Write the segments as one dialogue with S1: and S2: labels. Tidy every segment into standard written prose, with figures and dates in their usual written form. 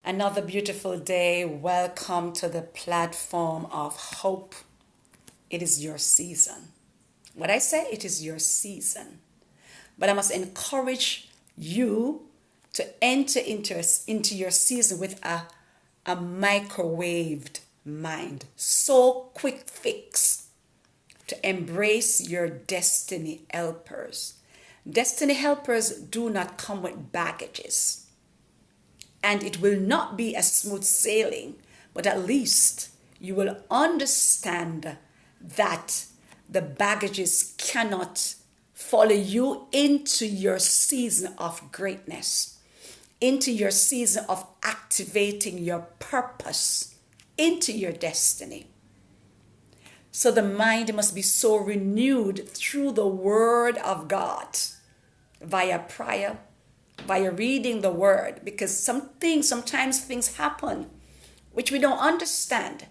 S1: Another beautiful day. Welcome to the platform of hope. It is your season. What I say, it is your season. But I must encourage you to enter into your season with a microwaved mind. So quick fix to embrace your destiny helpers. Destiny helpers do not come with baggages. And it will not be a smooth sailing, but at least you will understand that the baggages cannot follow you into your season of greatness, into your season of activating your purpose, into your destiny. So the mind must be so renewed through the Word of God, via prayer, via reading the Word, because sometimes things happen which we don't understand.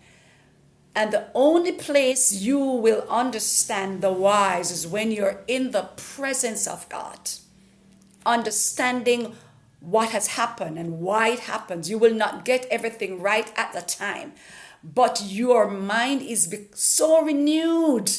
S1: And the only place you will understand the whys is when you're in the presence of God, understanding what has happened and why it happens. You will not get everything right at the time, but your mind is so renewed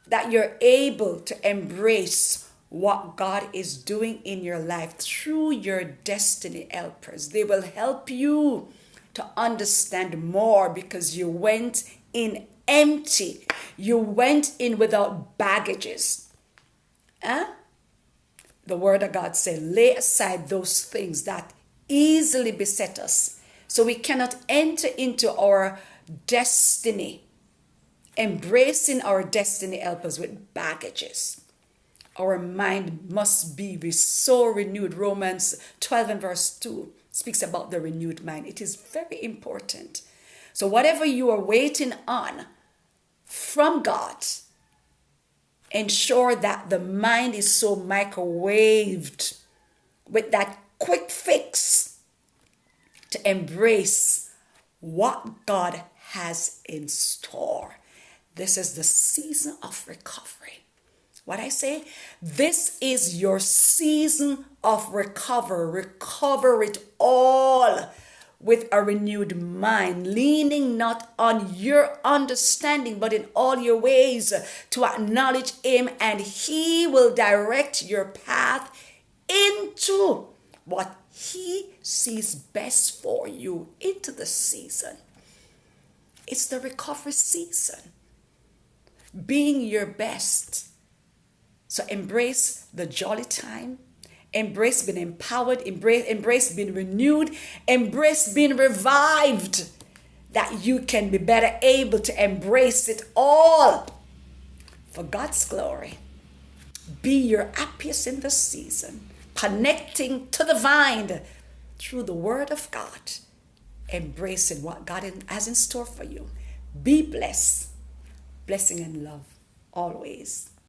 S1: that you're able to embrace what God is doing in your life through your destiny helpers. They will help you to understand more because you went in empty. You went in without baggages. The Word of God says, lay aside those things that easily beset us, so we cannot enter into our destiny, embracing our destiny helpers with baggages. Our mind must be so renewed. Romans 12 and verse 2 speaks about the renewed mind. It is very important. So whatever you are waiting on from God, ensure that the mind is so microwaved with that quick fix to embrace what God has in store. This is the season of recovery. What I say, this is your season of recovery. Recover it all with a renewed mind, leaning not on your understanding, but in all your ways to acknowledge Him, and He will direct your path into what He sees best for you, into the season. It's the recovery season. Being your best. So embrace the jolly time, embrace being empowered, embrace being renewed, embrace being revived, that you can be better able to embrace it all for God's glory. Be your happiest in this season, connecting to the vine through the Word of God, embracing what God has in store for you. Be blessed, blessing and love always.